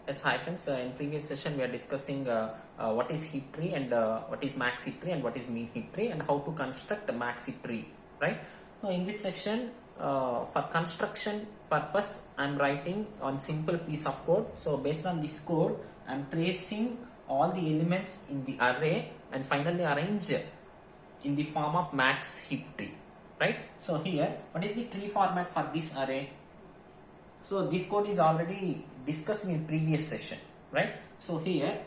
Yes, hi friends. In previous session, we are discussing what is heap tree and what is max heap tree and what is mean heap tree and how to construct a max heap tree, right? In this session, for construction purpose, I am writing on simple piece of code. So based on this code, I am tracing all the elements in the array and finally arrange in the form of max heap tree, right? So here, what is the tree format for this array? So this code is already discussed in previous session, right? So here,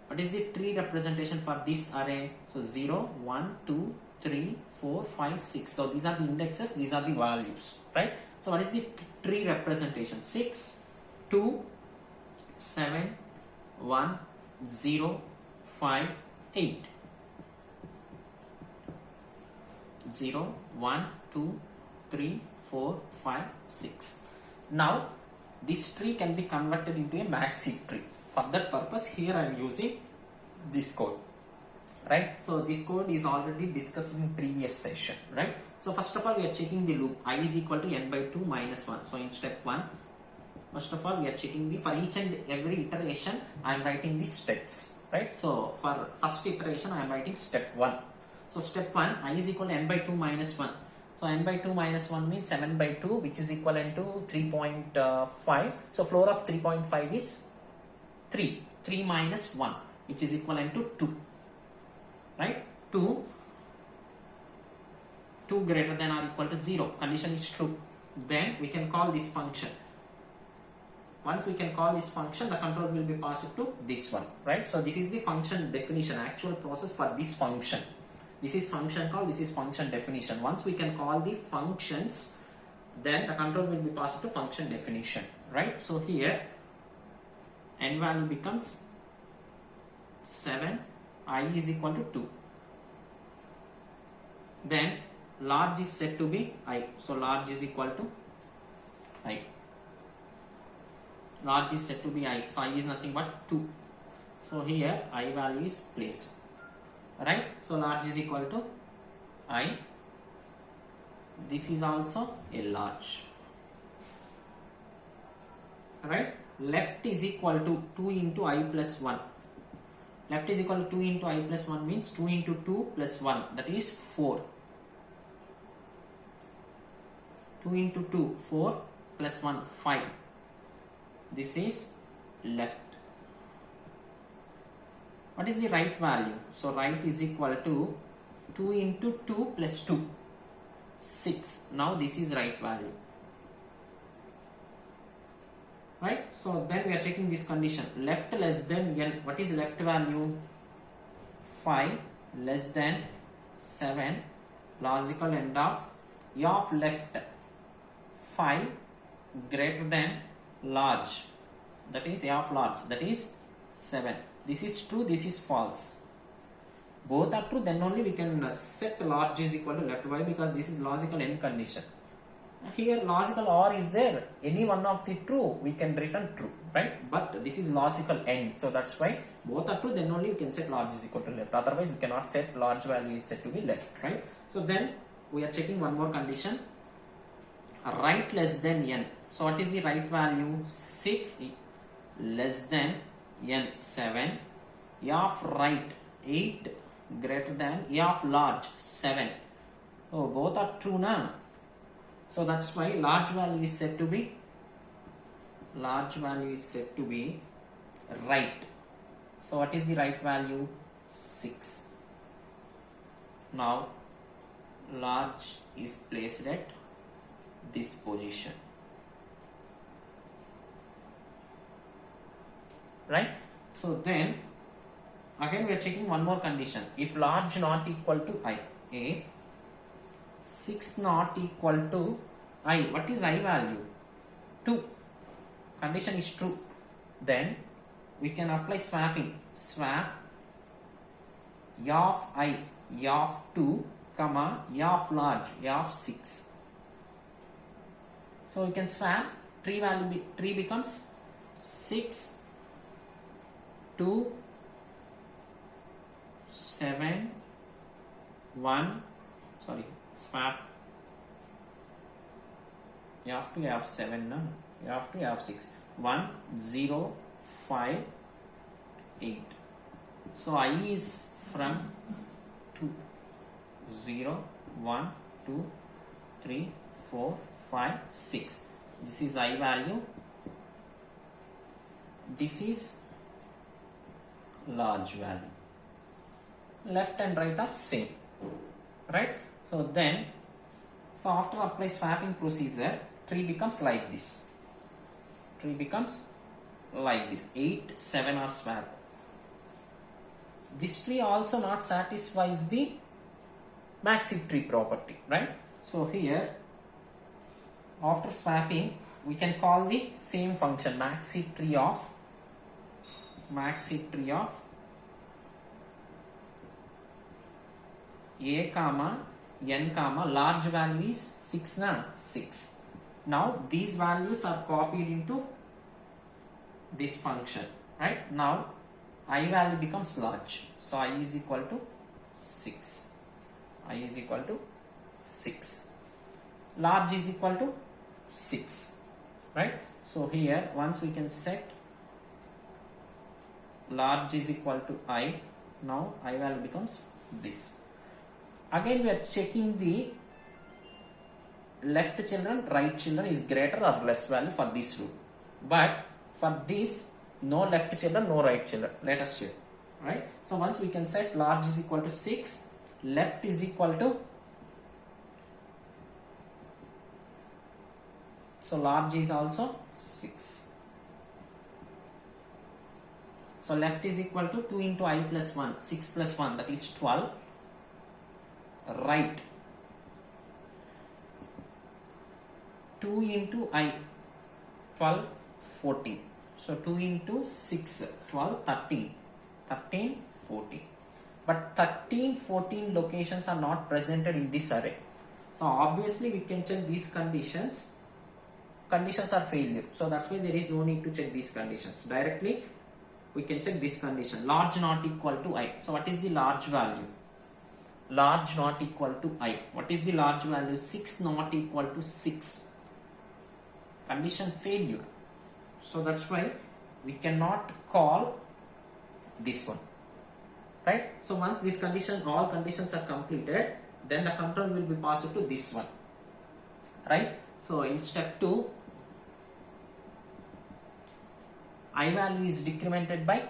what is the tree representation for this array? So 0, 1, 2, 3, 4, 5, 6. So these are the indexes, these are the values, right? So what is the tree representation? 6, 2, 7, 1, 0, 5, 8. 0, 1, 2, 3, 4, 5, 6. Now this tree can be converted into a max heap tree. For that purpose, here I am using this code, right? So this code is already discussed in previous session, right? So first of all, we are checking the loop I is equal to n by 2 minus 1. So in step 1, first of all, we are checking the, for each and every iteration I am writing the steps, right? So for first iteration I am writing step 1. So step 1, I is equal to n by 2 minus 1. So n by 2 minus 1 means 7 by 2, which is equivalent to 3.5. So floor of 3.5 is 3. 3 minus 1, which is equivalent to 2. Right? 2 greater than or equal to 0. Condition is true. Then we can call this function. Once we can call this function, the control will be passed to this one. Right? So this is the function definition, actual process for this function. This is function call, this is function definition. Once we can call the functions, then the control will be passed to function definition, right? So here, n value becomes 7, I is equal to 2. Then large is set to be I. So large is equal to I. Large is set to be I. So I is nothing but 2. So here I value is placed. Right? So large is equal to I. This is also a large. Right? Left is equal to 2 into I plus 1. Left is equal to 2 into I plus 1 means 2 into 2 plus 1, that is 4. 2 into 2, 4 plus 1, 5. This is left. What is the right value? So right is equal to 2 into 2 plus 2, 6. Now this is right value. Right? So then we are checking this condition. Left less than n. What is left value? 5 less than 7. Logical end of left. 5 greater than large. That is of large. That is 7. This is true, this is false. Both are true, then only we can set large is equal to left. Why? Because this is logical end condition. Here logical OR is there. Any one of the true, we can return true, right? But this is logical end. So that's why both are true, then only we can set large is equal to left. Otherwise, we cannot set large value is set to be left, right? So then we are checking one more condition. Right less than n. So what is the right value? 6 less than n, 7. Of right 8 greater than of large 7. Oh, both are true now. So that's why large value is said to be right. So what is the right value? 6. Now large is placed at this position. Right? So then again we are checking one more condition. If large not equal to I, if 6 not equal to I, what is I value? 2. Condition is true. Then we can apply swapping. Swap of I, of 2, comma, of large, of 6. So we can swap. Tree becomes 6, 2, 7, 1, sorry, swap. You have to have 7, no? You have to have 6. 1, 0, 5, 8. So I is from 2, 0, 1, 2, 3, 4, 5, 6. This is I value. This is large value. Left and right are same, right? So then, after apply swapping procedure, tree becomes like this. Tree becomes like this. 8, 7 are swapped. This tree also not satisfies the maxi tree property, right? So here, after swapping, we can call the same function maxi tree of a comma n comma large value is 6 na 6. Now these values are copied into this function, right? Now I value becomes large, so I is equal to 6. I is equal to 6. Large is equal to 6, right? So here once we can set large is equal to I. Now I value becomes this. Again we are checking the left children, right children is greater or less value for this rule. But for this, no left children, no right children. Let us check, right? So once we can set large is equal to 6, left is equal to, so large is also 6. So left is equal to 2 into I plus 1, 6 plus 1, that is 12. Right, 2 into I, 12, 14. So 2 into 6, 12, 13, 13, 14. But 13, 14 locations are not presented in this array. So obviously we can check these conditions. Conditions are failure. So that's why there is no need to check these conditions. Directly we can check this condition. Large not equal to I. So what is the large value? Large not equal to I. What is the large value? 6 not equal to 6. Condition failure. So that's why we cannot call this one, right? So once this condition, all conditions are completed, then the control will be passed to this one, right? So in step 2, I value is decremented by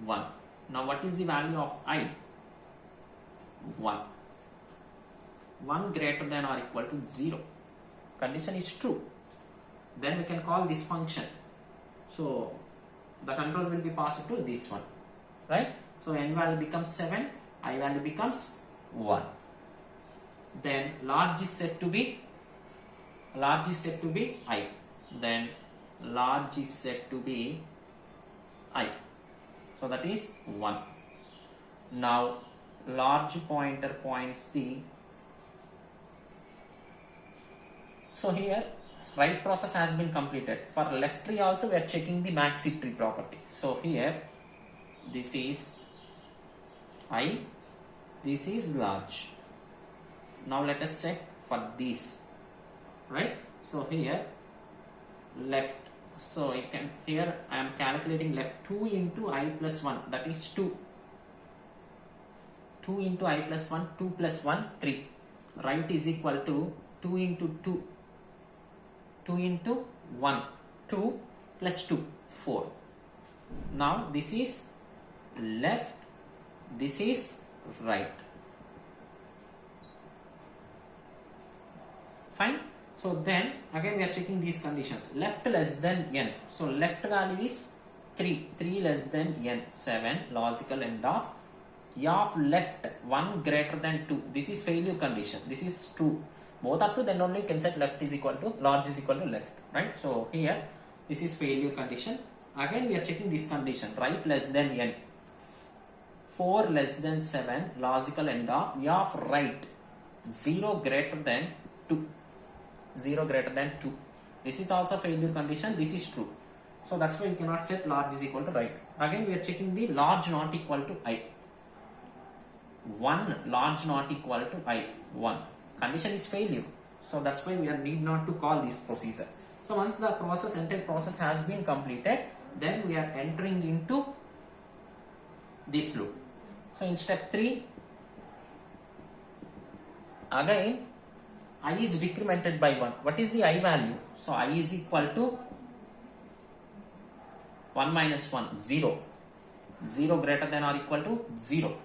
1. Now what is the value of I? 1. 1 greater than or equal to 0. Condition is true. Then we can call this function. So the control will be passed to this one, right? So n value becomes 7, I value becomes 1. Then large is said to be I. Then large is said to be I. So that is 1. Now large pointer points the, so here right process has been completed. For left tree also we are checking the maxi tree property. So here this is I, this is large. Now let us check for this, right? So here left, so I can, here I am calculating left, 2 into I plus 1, that is 2. 2 into I plus 1, 2 plus 1, 3. Right is equal to 2 into 2, 2 into 1, 2 plus 2, 4. Now this is left, this is right. Fine. So then again we are checking these conditions. Left less than n. So left value is 3. 3 less than n. 7. Logical end of. Of left 1 greater than 2. This is failure condition. This is true. Both are true, then only you can set left is equal to, large is equal to left, right? So here this is failure condition. Again we are checking this condition. Right less than n. 4 less than 7. Logical end of right 0 greater than 2. 0 greater than 2. This is also failure condition. This is true. So that's why we cannot set large is equal to right. Again we are checking the large not equal to I. 1 large not equal to I. 1. Condition is failure. So that's why we are need not to call this procedure. So once the process, entire process has been completed, then we are entering into this loop. So in step 3, again I is decremented by 1. What is the I value? So I is equal to 1 minus 1, 0. 0 greater than or equal to 0.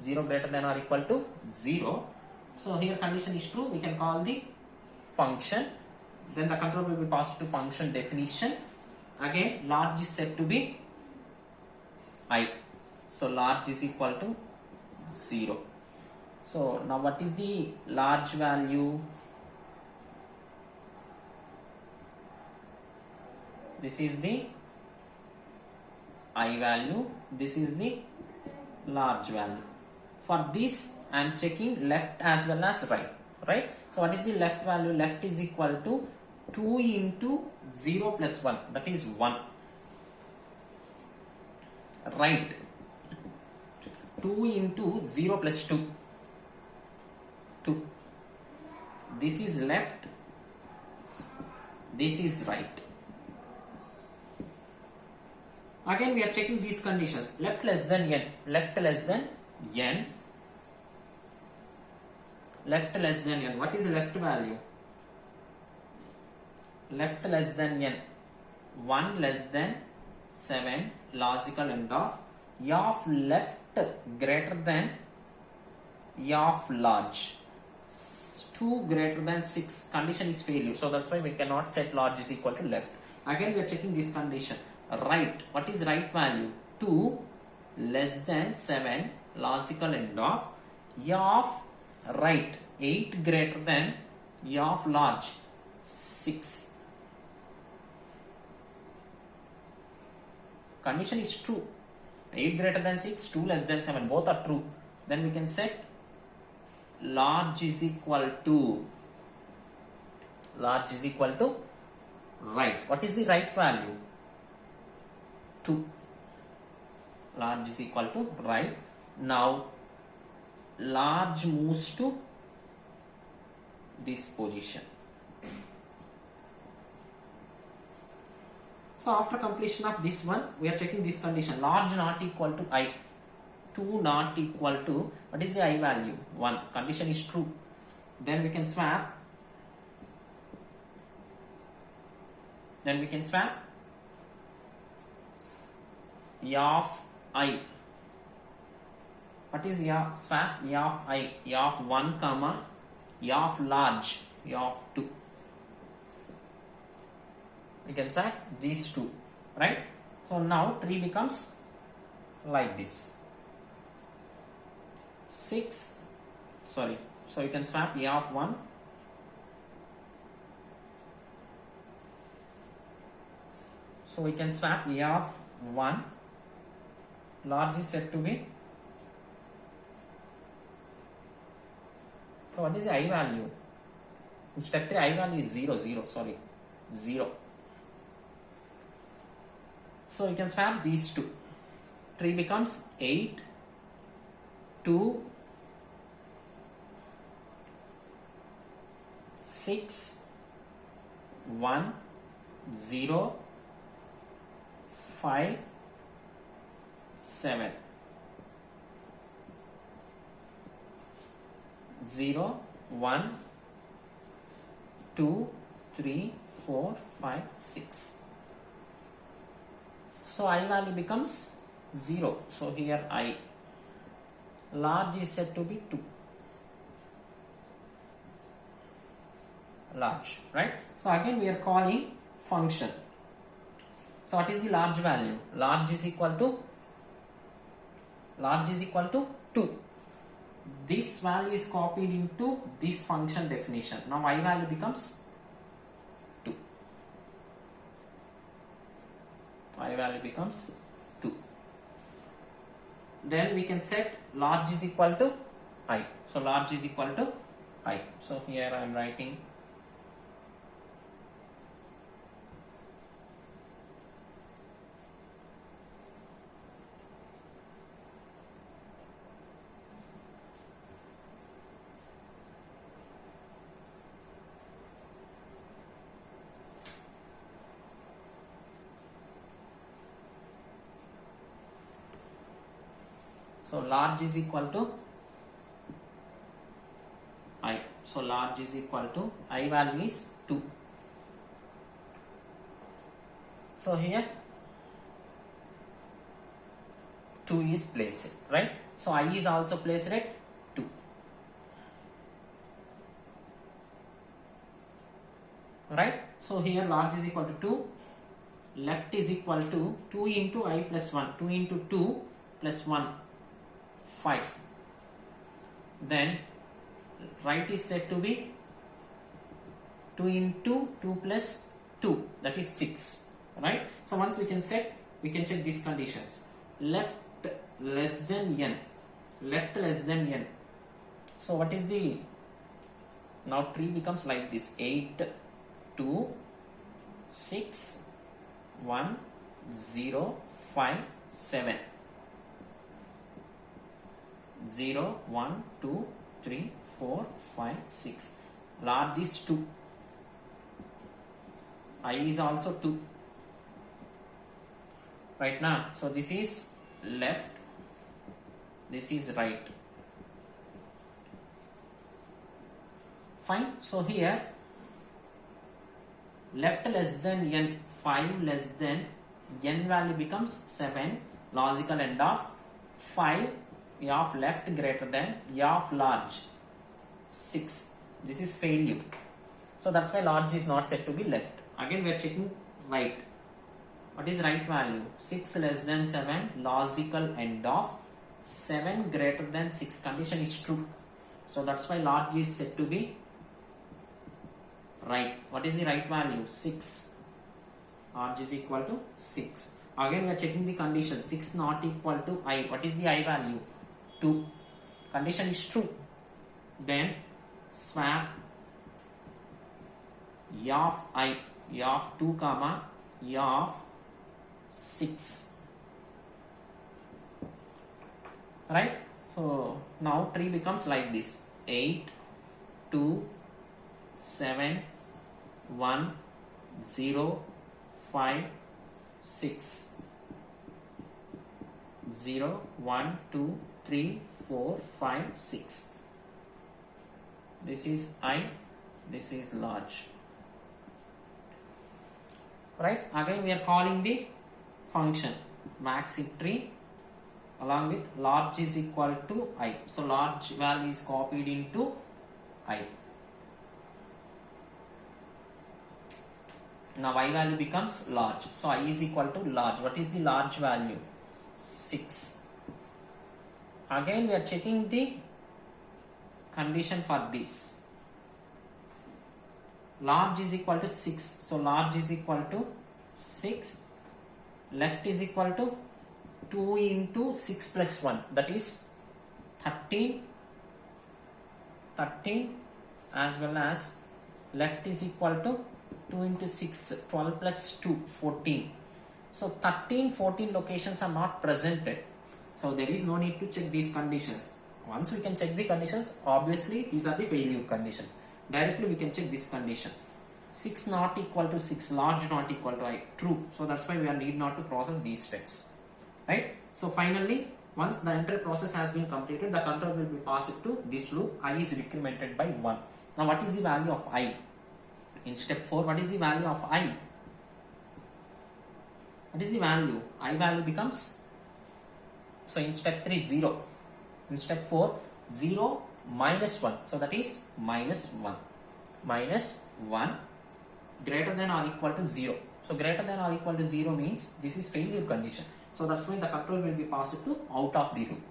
0 greater than or equal to 0. So here condition is true. We can call the function. Then the control will be passed to function definition. Again, large is said to be I. So large is equal to 0. So now what is the large value? This is the I value. This is the large value. For this I am checking left as well as right. Right? So what is the left value? Left is equal to 2 into 0 plus 1. That is 1. Right. 2 into 0 plus 2. 2. This is left. This is right. Again we are checking these conditions. Left less than n. Left less than n. Left less than n. What is left value? Left less than n. 1 less than 7. Logical end of left greater than of large. 2 greater than 6. Condition is failure. So that's why we cannot set large is equal to left. Again we are checking this condition. Right. What is right value? 2 less than 7. Logical end of right. 8 greater than of large. 6. Condition is true. 8 greater than 6, 2 less than 7. Both are true. Then we can set large is equal to right. What is the right value? 2. Large is equal to right. Now large moves to this position. So after completion of this one, we are checking this condition. Large not equal to I. 2 not equal to, what is the I value? 1. Condition is true. Then we can swap. Of I. What is swap? Of I. Of 1 comma of large. Of 2. We can swap these two, right? So now tree becomes like this. 6, sorry. So you can swap of 1. So we can swap of 1. Large is said to be. So what is the I value? In step 3 I value is 0, 0, sorry. 0. So you can swap these two. Tree becomes 8, 2, 6, 1, 0, 5, 7. 0, 1, 2, 3, 4, 5, 6. So I value becomes 0. So here I. Large is said to be 2. Large, right? So again we are calling function. So what is the large value? Large is equal to 2. This value is copied into this function definition. Now I value becomes 2. I value becomes 2. Then we can set large is equal to I. So large is equal to I. So here I am writing So large is equal to I. So large is equal to I value is 2. So here 2 is placed, right? So I is also placed at 2. Right? So here large is equal to 2, left is equal to 2 into I plus 1, 2 into 2 plus 1, 5. Then right is said to be 2 into 2 plus 2, that is 6. Right? So once we can check these conditions. Left less than n, left less than n. So what is the, now tree becomes like this: 8, 2, 6, 1, 0, 5, 7. 0, 1, 2, 3, 4, 5, 6. Large is 2. I is also 2. Right now, so this is left, this is right. Fine. So here left less than n, 5 less than n value becomes 7. Logical end of 5, a of left greater than a of large 6. This is failure. So that's why large is not said to be left. Again we are checking right. What is right value? 6 less than 7, logical end of 7 greater than 6 condition is true. So that's why large is said to be right. What is the right value? 6. Large is equal to 6. Again we are checking the condition. 6 not equal to I. What is the I value? 2. Condition is true. Then swap a of I, a of 2 comma a of 6. Right? So now tree becomes like this: 8, 2, 7, 1, 0, 5, 6. 0, 1, 2, 3, 4, 5, 6. This is I, this is large. Right? Again we are calling the function maxi tree along with large is equal to I. So large value is copied into I. Now I value becomes large. So I is equal to large. What is the large value? 6. Again we are checking the condition for this. Large is equal to 6. So large is equal to 6. Left is equal to 2 into 6 plus 1, that is 13. 13 as well as left is equal to 2 into 6, 12 plus 2, 14. So 13, 14 locations are not presented. So there is no need to check these conditions. Once we can check the conditions, obviously these are the failure conditions. Directly we can check this condition. 6 not equal to 6, large not equal to I, true. So that's why we are need not to process these steps. Right? So finally, once the entire process has been completed, the control will be passed to this loop. I is decremented by 1. Now what is the value of I? In step 4, what is the value of I? What is the value? I value becomes, so in step 3, 0. In step 4, 0 minus 1. So that is minus 1. Minus 1 greater than or equal to 0. So greater than or equal to 0 means this is failure condition. So that's why the control will be passed to out of the loop.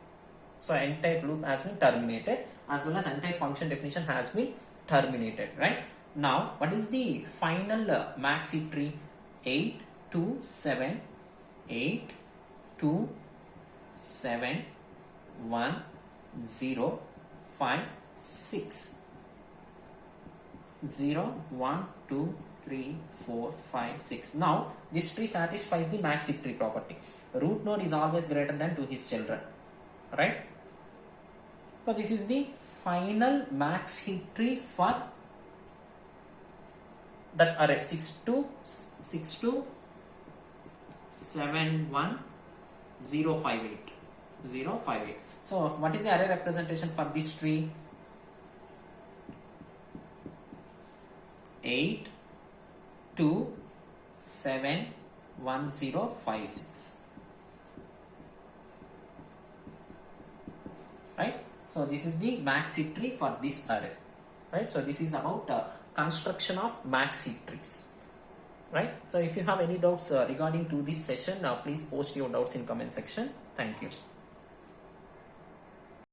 So entire loop has been terminated as well as entire function definition has been terminated. Right? Now what is the final maxi tree? 8, 2, 7, 8, 2, 7, 1, 0, 5, 6. 0, 1, 2, 3, 4, 5, 6. Now this tree satisfies the maxi tree property. Root node is always greater than to his children. Right? So this is the final maxi tree for that array 6, 2, 7, 1, 0, 5, 8. 0, 5, 8. So what is the array representation for this tree? 8, 2, 7, 1, 0, 5, 6. Right? So this is the max heap tree for this array. Right? So this is about construction of max heap trees. Right? So if you have any doubts regarding to this session, please post your doubts in comment section. Thank you.